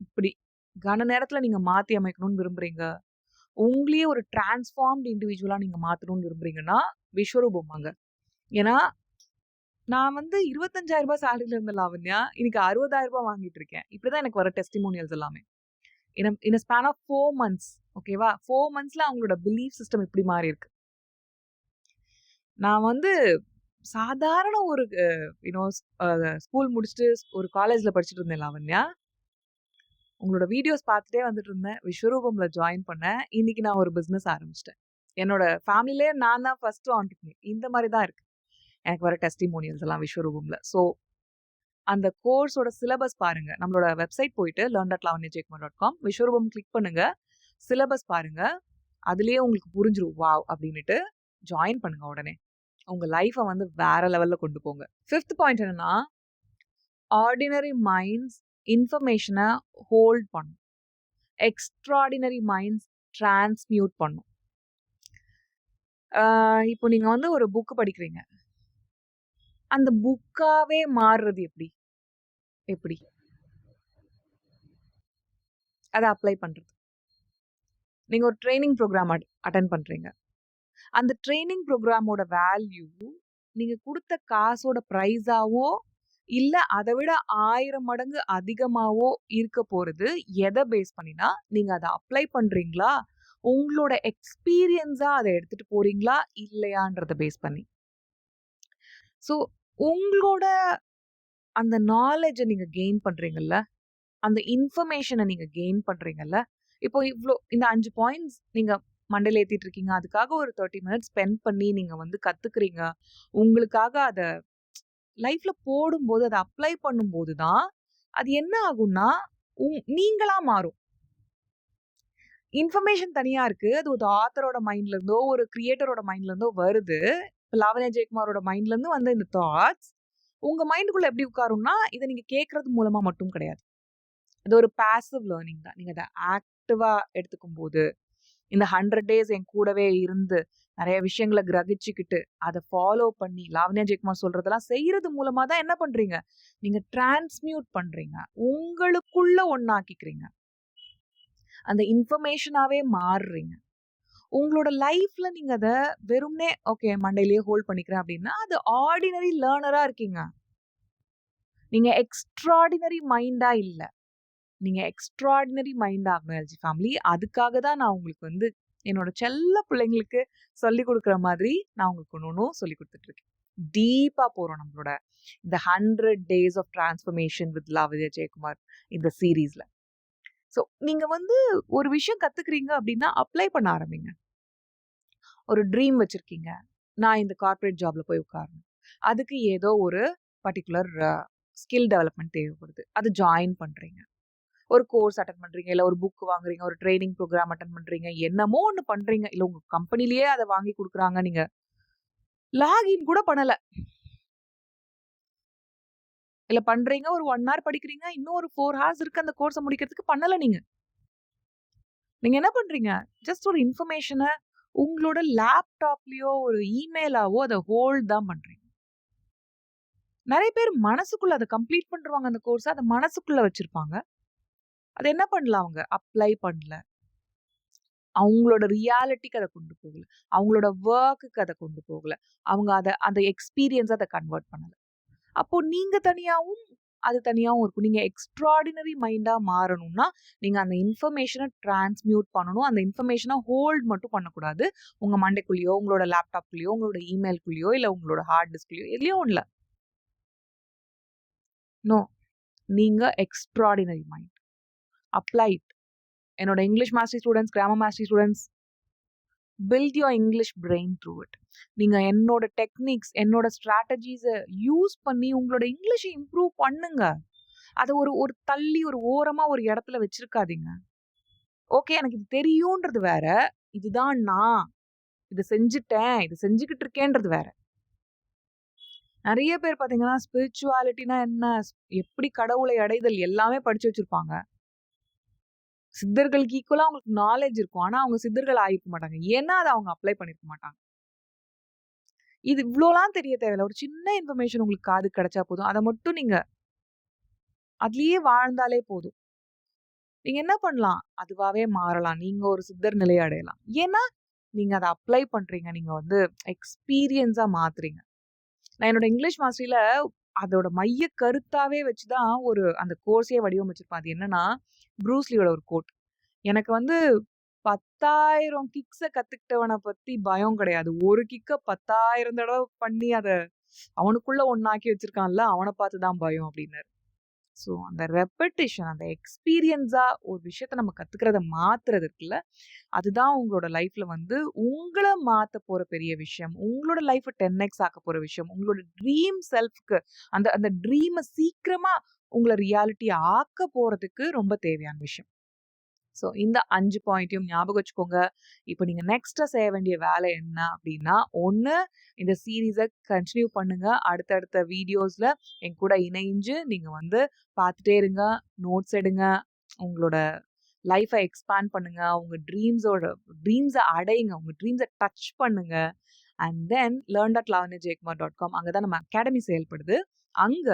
A: இப்படி கன நேரத்துல நீங்க மாத்தி அமைக்கணும்னு விரும்புறீங்க. உங்களையே ஒரு டிரான்ஸ்ஃபார்ம்டு இண்டிவிஜுவலா நீங்க மாத்தணும்னு விரும்புறீங்கன்னா, விஸ்வரூபம் வாங்க. ஏன்னா, நான் வந்து ரூ. 25,000 சேலரில இருந்த லாவண்யா, இன்னைக்கு ரூ. 60,000 வாங்கிட்டு இருக்கேன். இப்படிதான் எனக்கு வர டெஸ்டிமோனியல்ஸ் எல்லாமே. இன் அ ஸ்பான் ஆஃப் 4 மந்த்ஸ் ஓகேவா? 4 மந்த்ஸ்ல அவங்களோட பிலீஃப் சிஸ்டம் இப்படி மாறி இருக்கு. நான் வந்து சாதாரண ஒரு யூனோ ஸ்கூல் முடிச்சுட்டு ஒரு காலேஜ்ல படிச்சுட்டு இருந்தேன் லாவண்யா. உங்களோட வீடியோஸ் பார்த்துட்டே வந்துட்டு இருந்தேன். விஸ்வரூபம்ல ஜாயின் பண்ணேன். இன்னைக்கு நான் ஒரு பிசினஸ் ஆரம்பிச்சிட்டேன். என்னோட ஃபேமிலிலயே நான் தான் ஃபர்ஸ்ட் ஆண்டர்பிரினியர். இந்த மாதிரி தான் இருக்கு. எனக்கு வர டெஸ்டிமோனியல்ஸ் எல்லாம் விஸ்வரூபம்ல. ஸோ அந்த கோர்ஸோட சிலபஸ் பாருங்க. நம்மளோட வெப்சைட் போயிட்டு learn.lavanyajaykumar.com விஸ்வரூபம் கிளிக் பண்ணுங்க. சிலபஸ் பாருங்க. அதிலேயே உங்களுக்கு புரிஞ்சிரும். வாவ்! அப்படின்னுட்டு ஜாயின் பண்ணுங்க உடனே. உங்க லைஃப வந்து வேற லெவல்ல கொண்டு போங்க. 5த் பாயிண்ட் என்னன்னா, ஆர்டினரி மைண்ட்ஸ் இன்ஃபர்மேஷன ஹோல்ட் பண்ணும். எக்ஸ்ட்ராடினரி மைண்ட்ஸ் டிரான்ஸ்மியூட் பண்ணும். இப்போ நீங்க வந்து ஒரு புக் படிக்கிறீங்க. அந்த புக்காவே மாறுறது எப்படி? எப்படி? அத அப்ளை பண்றது. நீங்க ஒரு ட்ரெய்னிங் ப்ரோகிராம் அட்டெண்ட் பண்றீங்க. அந்த ட்ரெய்னிங் ப்ரோகிராமோட வேல்யூ நீங்க குடுத்த காசோட பிரைஸாவோ, இல்ல அத விட 1000 மடங்கு அதிகமாவோ இருக்க போறது எத பேஸ் பண்ணினா, நீங்க அத அப்ளை பண்றீங்களா? உங்களோட எக்ஸ்பீரியன்ஸா அத எடுத்துட்டு போறீங்களா? இல்லையான்றத பேஸ் பண்ணி. ஸோ உங்களோட அந்த நாலேட்ஜ நீங்க கெயின் பண்றீங்கல்ல, அந்த இன்ஃபர்மேஷன நீங்க கெயின் பண்றீங்கல்ல, இப்போ இந்த 5 பாயிண்ட்ஸ் நீங்க மண்டையில ஏத்திட்டு இருக்கீங்க. அதுக்காக ஒரு 30 மினிட்ஸ் ஸ்பெண்ட் பண்ணி நீங்க வந்து கத்துக்கிறீங்க. உங்களுக்காக அத லைஃப்ல போடும்போது, அத அப்ளை பண்ணும்போது தான், அது என்ன ஆகும்னா, நீங்களா மாறும். இன்ஃபர்மேஷன் தனியா இருக்கு. அது ஒரு ஆத்தரோட மைண்ட்ல இருந்தோ, ஒரு கிரியேட்டரோட மைண்ட்ல இருந்தோ வருது. இப்ப லாவண்யா ஜெயக்குமாரோட மைண்ட்ல இருந்து வந்த இந்த தாட்ஸ், உங்க மைண்டுக்குள்ள எப்படி உட்காரும்னா, இத நீங்க கேட்கறது மூலமா மட்டும் கிடையாது. இது ஒரு பாசிவ் லேர்னிங் தான். நீங்க அத ஆக்டிவா எடுத்துக்கும்போது, இந்த 100 டேஸ் என் கூடவே இருந்து, நெறைய விஷயங்கள கிரகிச்சுக்கிட்டு, அத ஃபாலோ பண்ணி, லாவண்யா ஜெயக்குமார் சொல்றதெல்லாம் செய்யறது மூலமா தான் என்ன பண்றீங்க? நீங்க டிரான்ஸ்மியூட் பண்றீங்க. உங்களுக்குள்ள ஒண்ணாக்கிக்கிறீங்க. அந்த இன்ஃபர்மேஷனாவே மாறுறீங்க. உங்களோட லைஃப்ல நீங்க அத வெறுமனே ஓகே மண்டையிலேயே ஹோல்ட் பண்ணிக்கிறேன் அப்படின்னா, அது ஆர்டினரி லேர்னரா இருக்கீங்க. நீங்க எக்ஸ்ட்ரார்டினரி மைண்டா இல்ல. நீங்க எக்ஸ்ட்ரார்டினரி மைண்ட் ஆகணும் எல்ஜி ஃபேமிலி. அதுக்காக தான் நான் உங்களுக்கு வந்து என்னோட செல்ல பிள்ளைங்களுக்கு சொல்லிக் குடுக்குற மாதிரி நான் உங்களுக்கு ஒண்ணு ஒண்ணும் சொல்லிக் குடுத்துட்டு இருக்கேன். டீப்பா போறோம் நம்மளோட இந்த 100 days of transformation with Lavanya Jayakumar இந்த சீரீஸ்ல. ஸோ நீங்க வந்து ஒரு விஷயம் கத்துக்கிறீங்க அப்படின்னா அப்ளை பண்ண ஆரம்பிங்க. ஒரு ட்ரீம் வச்சிருக்கீங்க. நான் இந்த கார்ப்பரேட் ஜாப்ல போய் உட்காரணும். அதுக்கு ஏதோ ஒரு பர்ட்டிகுலர் ஸ்கில் டெவலப்மென்ட் தேவைப்படுது. அது ஜாயின் பண்றீங்க. ஒரு கோர்ஸ் அட்டெண்ட் பண்றீங்க. இல்ல ஒரு புக் வாங்குறீங்க. ஒரு ட்ரெய்னிங் ப்ரோகிராம் அட்டெண்ட் பண்றீங்க. என்னமோ ஒண்ணு பண்றீங்க. இல்ல உங்க கம்பெனிலேயே அத வாங்கி குடுக்குறாங்க. நீங்க லாகின் கூட பண்ணல. இல்ல பண்றீங்க. ஒரு 1 ஹவர் படிக்கிறீங்க. இன்னும் ஒரு 4 ஹார்ஸ் இருக்கு அந்த கோர்ஸ முடிக்கிறதுக்கு பண்ணல நீங்க. நீங்க என்ன பண்றீங்க? ஜஸ்ட் ஒரு இன்ஃபர்மேஷன உங்களோட லேப்டாப்லயோ, ஒரு இமெயிலாவோ அத ஹோல்ட் தான் பண்றீங்க. நெறைய பேர் மனசுக்குள்ள அத கம்ப்ளீட் பண்ணிருவாங்க அந்த கோர்ஸ. அத மனசுக்குள்ள வச்சிருப்பாங்க. அத என்ன பண்ணல அவங்க? அப்ளை பண்ணல. அவங்களோட ரியாலிட்டிக்கு அத கொண்டு போகல. அவங்களோட வொர்க்குக்கு அத கொண்டு போகல. அவங்க அந்த எக்ஸ்பீரியன்ஸா அத கன்வெர்ட் பண்ணல. அப்போ நீங்க தனியாவும், அது தனியாவும் இருக்கும். நீங்க எக்ஸ்ட்ரார்டினரி மைண்டா மாறணும்னா, நீங்க அந்த இன்ஃபர்மேஷன டிரான்ஸ்மியூட் பண்ணணும். அந்த இன்ஃபர்மேஷன ஹோல்ட் மட்டும் பண்ணக்கூடாது. உங்க மண்டைக்குள்ளயோ, உங்களோட லேப்டாப்குள்ளயோ, உங்களோட இமெயில்குள்ளயோ, இல்ல உங்களோட ஹார்ட் டிஸ்க்லயோ எதுலயோ ஒண்ணுல. நோ. நீங்க எக்ஸ்ட்ரார்டினரி மைண்ட். Apply it. என்னோட English mastery students, grammar mastery students build your English brain through it. நீங்க என்னோட டெக்னிக்ஸ், என்னோட ஸ்ட்ராட்டஜிஸ யூஸ் பண்ணி உங்களோட இங்கிலீஷ இம்ப்ரூவ் பண்ணுங்க. அத ஒரு ஒரு தள்ளி ஒரு ஓரமா ஒரு இடத்துல வச்சிருக்காதீங்க. ஓகே எனக்கு இது தெரியும்ன்றது வேற. இதுதான் நான். இத செஞ்சுட்டேன். இத செஞ்சுகிட்டு இருக்கேன்றது வேற. நெறைய பேர் பார்த்தீங்கன்னா, ஸ்பிரிச்சுவாலிட்டினா என்ன? எப்படி கடவுளை அடைதல் எல்லாமே படிச்சு வச்சிருப்பாங்க. சித்தர்களுக்கு ஈக்குவலா அவங்களுக்கு நாலேட்ஜ் இருக்கும். ஆனா அவங்க சித்தர்கள் ஆயிருக்க மாட்டாங்க. ஏன்னா அத அவங்க அப்ளை பண்ணியிருக்க மாட்டாங்க. இது இவ்ளோலாம் தெரிய தேவையில்ல. ஒரு சின்ன இன்ஃபர்மேஷன் உங்களுக்கு காதுக்கு கிடைச்சா போதும். அத மட்டும் நீங்க அதிலேயே வாழ்ந்தாலே போதும். நீங்க என்ன பண்ணலாம்? அதுவாவே மாறலாம். நீங்க ஒரு சித்தர் நிலைய அடையலாம். ஏன்னா, நீங்க அத அப்ளை பண்றீங்க. நீங்க வந்து எக்ஸ்பீரியன்ஸா மாத்துறீங்க. நான் என்னோட இங்கிலீஷ் மாஸ்டரில அதோட மைய கருத்தாவே வச்சு தான் அந்த கோர்ஸே வடிவமைச்சிருப்பேன். அது என்னன்னா, ப்ரூஸ்லியோட ஒரு கோட். எனக்கு வந்து 10,000 கிக்ஸ கத்துக்கிட்டவன பத்தி பயம் கிடையாது. ஒரு கிக்க 10,000 தடவ பண்ணி அத அவனுக்குள்ள ஒண்ணாக்கி வச்சிருக்கான்ல, அவன பார்த்து தான் பயம் அப்டின்னாரு. ஸோ அந்த ரெப்படிஷன், அந்த எக்ஸ்பீரியன்ஸா ஒரு விஷயத்த நம்ம கத்துக்கிறத மாத்துறது இருக்குல்ல, அதுதான் உங்களோட லைஃப்ல வந்து உங்கள மாத்த போற பெரிய விஷயம். உங்களோட லைஃப 10x ஆக்க போற விஷயம். உங்களோட ட்ரீம் செல்ஃப்‌க்கு அந்த அந்த ட்ரீம சீக்கிரமா உங்கள ரியாலிட்டி ஆக்க போறதுக்கு ரொம்ப தேவையான விஷயம். ஸோ இந்த 5 பாயிண்ட்டையும் ஞாபகம் வச்சுக்கோங்க. இப்போ நீங்க நெக்ஸ்ட்டா செய்ய வேண்டிய வேலை என்ன அப்டின்னா, 1 இந்த சீரிஸ கன்டின்யூ பண்ணுங்க. அடுத்தடுத்த வீடியோஸ்ல என் கூட இணைஞ்சு நீங்க வந்து பார்த்துட்டே இருங்க. நோட்ஸ் எடுங்க. உங்களோட லைஃப எக்ஸ்பேண்ட் பண்ணுங்க. உங்க ட்ரீம்ஸ அடையுங்க. உங்க ட்ரீம்ஸ டச் பண்ணுங்க. அண்ட் தென் learn.lavanyajaykumar.com அங்க தான் நம்ம அகாடமி செயல்படுது. அங்க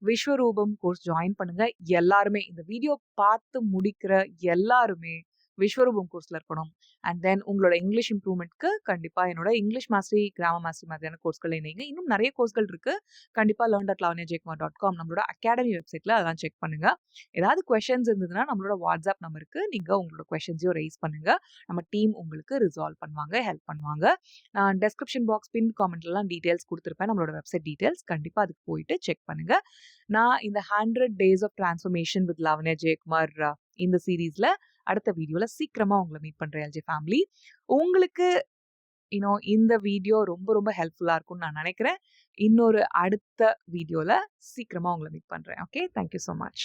A: விஸ்வரூபம் கோர்ஸ் ஜாயின் பண்ணுங்க. எல்லாருமே இந்த வீடியோ பார்த்து முடிக்கிற எல்லாருமே விஸ்வரூபம் கோர்ஸ்ல இருக்கணும். அண்ட் தென் உங்களோட இங்கிலீஷ் இம்ப்ரூவ்மெண்ட்க்கு கண்டிப்பா என்னோட இங்கிலீஷ் மாஸ்டரி, கிராமர் மாஸ்டரி மாதிரியான கோர்ஸ்கள் இணைங்க. இன்னும் நெறைய கோர்ஸ்கள் இருக்கு. கண்டிப்பா learn.lavanyajaykumar.com நம்மளோட அகாடமி வெப்சைட்ல அதெல்லாம் செக் பண்ணுங்க. ஏதாவது குவெஷன்ஸ் இருந்ததுன்னா நம்மளோட வாட்ஸ்அப் நம்பருக்கு நீங்க உங்களோட குவெஷன்ஸையும் ரைஸ் பண்ணுங்க. நம்ம டீம் உங்களுக்கு ரிசால்வ் பண்ணுவாங்க, ஹெல்ப் பண்ணுவாங்க. நான் டெஸ்கிரிப்ஷன் பாக்ஸ், பின் காமெண்ட்லலாம் டீடைல்ஸ் குடுத்துருப்பேன். நம்மளோட வெப்சைட் டீடைல்ஸ். கண்டிப்பா அதுக்கு போயிட்டு செக் பண்ணுங்க. நான் இந்த 100 days of transformation with Lavanya Jayakumar இந்த சீரிஸ்ல அடுத்த வீடியோல சீக்கிரமா உங்கள மீட் பண்றேன் எல்ஜி ஃபேமிலி. உங்களுக்கு இந்த வீடியோ ரொம்ப ரொம்ப ஹெல்ப்ஃபுல்லா இருக்கும்னு நான் நெனைக்கிறேன். இன்னொரு அடுத்த வீடியோல சீக்கிரமா உங்கள மீட் பண்றேன். Okay. Thank you so much.